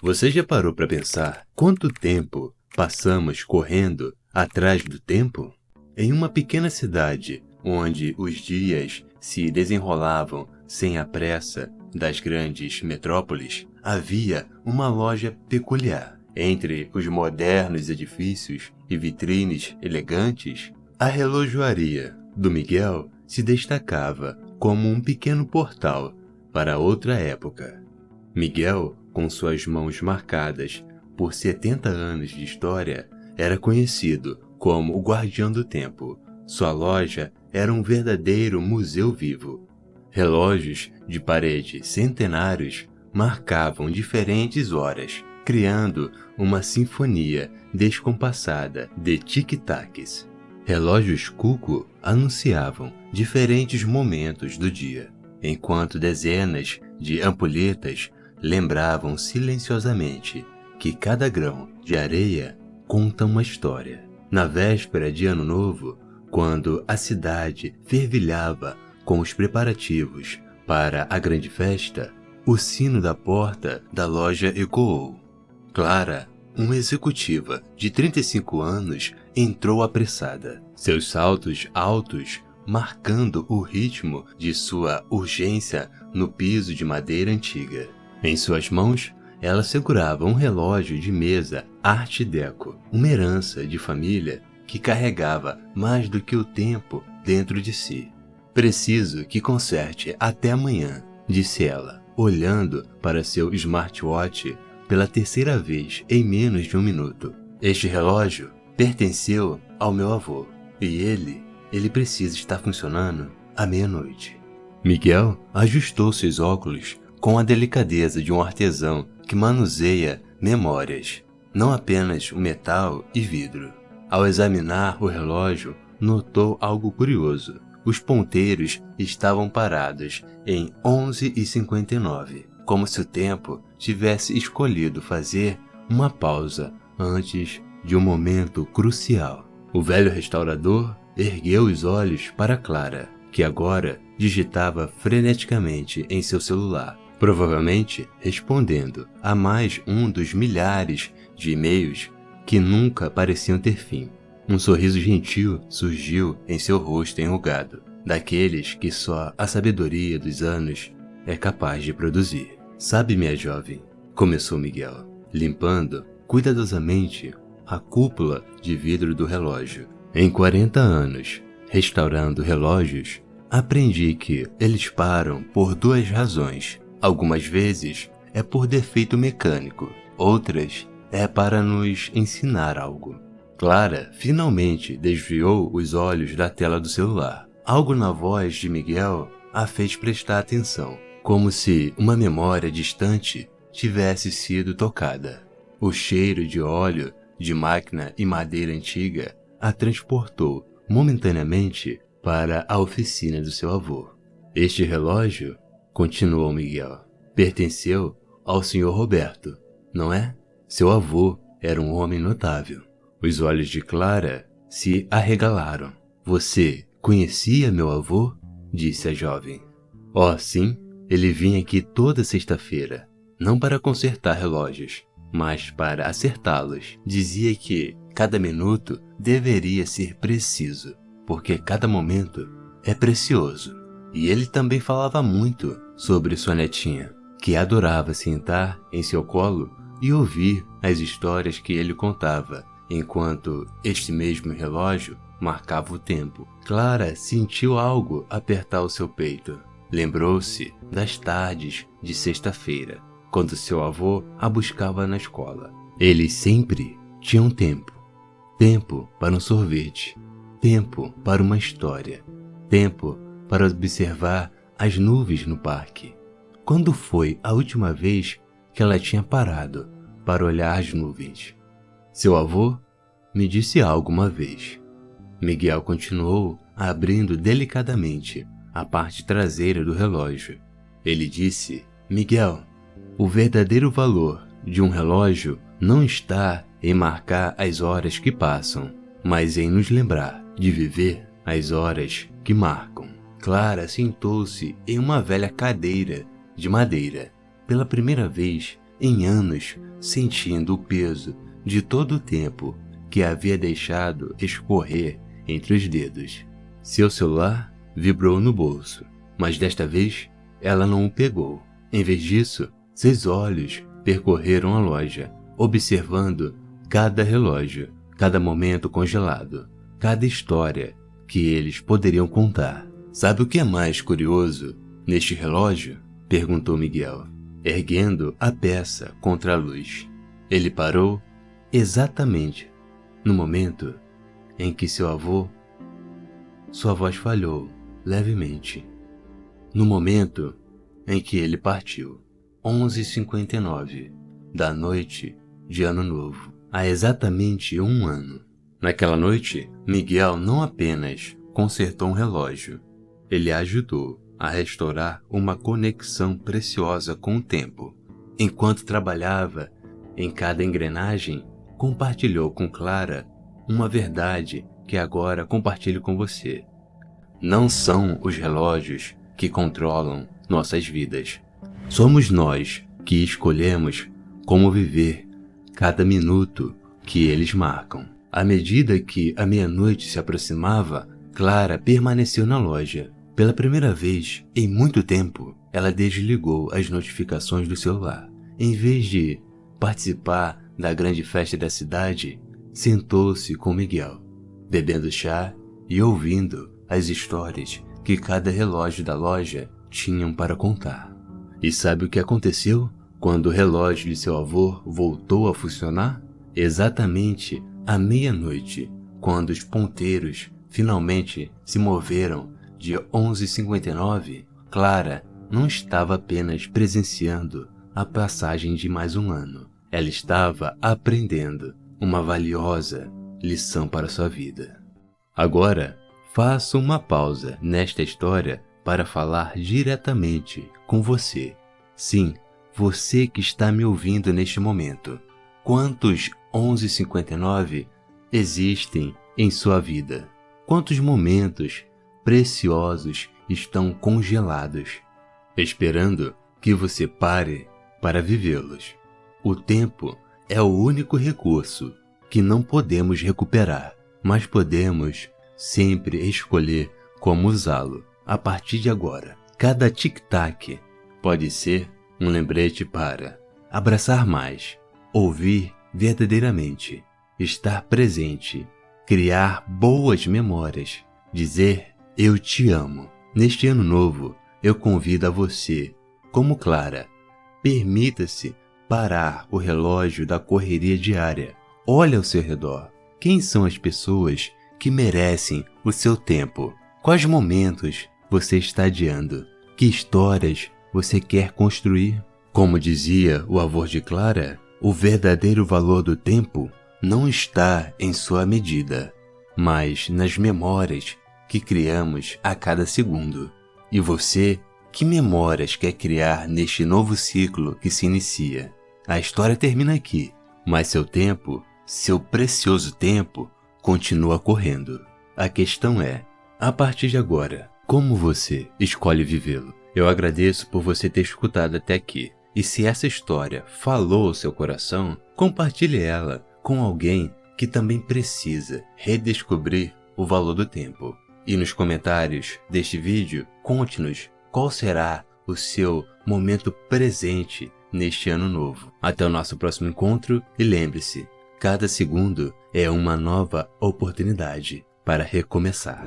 Você já parou para pensar quanto tempo passamos correndo atrás do tempo? Em uma pequena cidade, onde os dias se desenrolavam sem a pressa das grandes metrópoles, havia uma loja peculiar. Entre os modernos edifícios e vitrines elegantes, a relojoaria do Miguel se destacava como um pequeno portal para outra época. Miguel, com suas mãos marcadas por 70 anos de história, era conhecido como o Guardião do Tempo. Sua loja era um verdadeiro museu vivo. Relógios de parede centenários marcavam diferentes horas, criando uma sinfonia descompassada de tic-tacs. Relógios cuco anunciavam diferentes momentos do dia, enquanto dezenas de ampulhetas lembravam silenciosamente que cada grão de areia conta uma história. Na véspera de Ano Novo, quando a cidade fervilhava com os preparativos para a grande festa, o sino da porta da loja ecoou. Clara, uma executiva de 35 anos, entrou apressada, seus saltos altos marcando o ritmo de sua urgência no piso de madeira antiga. Em suas mãos, ela segurava um relógio de mesa Art Deco, uma herança de família que carregava mais do que o tempo dentro de si. Preciso que conserte até amanhã, disse ela, olhando para seu smartwatch pela terceira vez em menos de um minuto. Este relógio pertenceu ao meu avô, e ele precisa estar funcionando à meia-noite. Miguel ajustou seus óculos com a delicadeza de um artesão que manuseia memórias, não apenas o metal e vidro. Ao examinar o relógio, notou algo curioso. Os ponteiros estavam parados em 11h59, como se o tempo tivesse escolhido fazer uma pausa antes de um momento crucial. O velho restaurador ergueu os olhos para Clara, que agora digitava freneticamente em seu celular, provavelmente respondendo a mais um dos milhares de e-mails que nunca pareciam ter fim. Um sorriso gentil surgiu em seu rosto enrugado, daqueles que só a sabedoria dos anos é capaz de produzir. Sabe, minha jovem, começou Miguel, limpando cuidadosamente a cúpula de vidro do relógio. Em 40 anos, restaurando relógios, aprendi que eles param por duas razões. Algumas vezes é por defeito mecânico, outras é para nos ensinar algo. Clara finalmente desviou os olhos da tela do celular. Algo na voz de Miguel a fez prestar atenção, como se uma memória distante tivesse sido tocada. O cheiro de óleo, de máquina e madeira antiga a transportou momentaneamente para a oficina do seu avô. Este relógio, continuou Miguel, pertenceu ao Sr. Roberto, não é? Seu avô era um homem notável. Os olhos de Clara se arregalaram. Você conhecia meu avô? Disse a jovem. Oh, sim, ele vinha aqui toda sexta-feira, não para consertar relógios, mas para acertá-los. Dizia que cada minuto deveria ser preciso, porque cada momento é precioso. E ele também falava muito sobre sua netinha, que adorava sentar em seu colo e ouvir as histórias que ele contava, enquanto este mesmo relógio marcava o tempo. Clara sentiu algo apertar o seu peito. Lembrou-se das tardes de sexta-feira, quando seu avô a buscava na escola. Eles sempre tinham tempo. Tempo para um sorvete, tempo para uma história, tempo para observar as nuvens no parque. Quando foi a última vez que ela tinha parado para olhar as nuvens? Seu avô me disse algo uma vez. Miguel continuou abrindo delicadamente a parte traseira do relógio. Ele disse: Miguel, o verdadeiro valor de um relógio não está em marcar as horas que passam, mas em nos lembrar de viver as horas que marcam. Clara sentou-se em uma velha cadeira de madeira. Pela primeira vez, em anos sentindo o peso de todo o tempo que havia deixado escorrer entre os dedos. Seu celular vibrou no bolso, mas desta vez ela não o pegou. Em vez disso, seus olhos percorreram a loja, observando cada relógio, cada momento congelado, cada história que eles poderiam contar. Sabe o que é mais curioso neste relógio? Perguntou Miguel, erguendo a peça contra a luz. Ele parou exatamente no momento em que seu avô... Sua voz falhou levemente. No momento em que ele partiu, 11h59 da noite de Ano Novo, há exatamente um ano. Naquela noite, Miguel não apenas consertou um relógio, ele ajudou a restaurar uma conexão preciosa com o tempo. Enquanto trabalhava em cada engrenagem, compartilhou com Clara uma verdade que agora compartilho com você. Não são os relógios que controlam nossas vidas. Somos nós que escolhemos como viver cada minuto que eles marcam. À medida que a meia-noite se aproximava, Clara permaneceu na loja. Pela primeira vez em muito tempo, ela desligou as notificações do celular. Em vez de participar da grande festa da cidade, sentou-se com Miguel, bebendo chá e ouvindo as histórias que cada relógio da loja tinham para contar. E sabe o que aconteceu quando o relógio de seu avô voltou a funcionar? Exatamente à meia-noite, quando os ponteiros finalmente se moveram de 11h59, Clara não estava apenas presenciando a passagem de mais um ano. Ela estava aprendendo uma valiosa lição para sua vida. Agora, faço uma pausa nesta história para falar diretamente com você. Sim, você que está me ouvindo neste momento. Quantos 11h59 existem em sua vida? Quantos momentos preciosos estão congelados, esperando que você pare para vivê-los? O tempo é o único recurso que não podemos recuperar, mas podemos sempre escolher como usá-lo a partir de agora. Cada tic-tac pode ser um lembrete para abraçar mais, ouvir verdadeiramente, estar presente, criar boas memórias, dizer eu te amo. Neste ano novo, eu convido a você, como Clara, permita-se parar o relógio da correria diária. Olhe ao seu redor. Quem são as pessoas que merecem o seu tempo? Quais momentos você está adiando? Que histórias você quer construir? Como dizia o avô de Clara, o verdadeiro valor do tempo não está em sua medida, mas nas memórias que criamos a cada segundo. E você, que memórias quer criar neste novo ciclo que se inicia? A história termina aqui, mas seu tempo, seu precioso tempo, continua correndo. A questão é, a partir de agora, como você escolhe vivê-lo? Eu agradeço por você ter escutado até aqui. E se essa história falou ao seu coração, compartilhe ela com alguém que também precisa redescobrir o valor do tempo. E nos comentários deste vídeo, conte-nos qual será o seu momento presente neste ano novo. Até o nosso próximo encontro e lembre-se, cada segundo é uma nova oportunidade para recomeçar.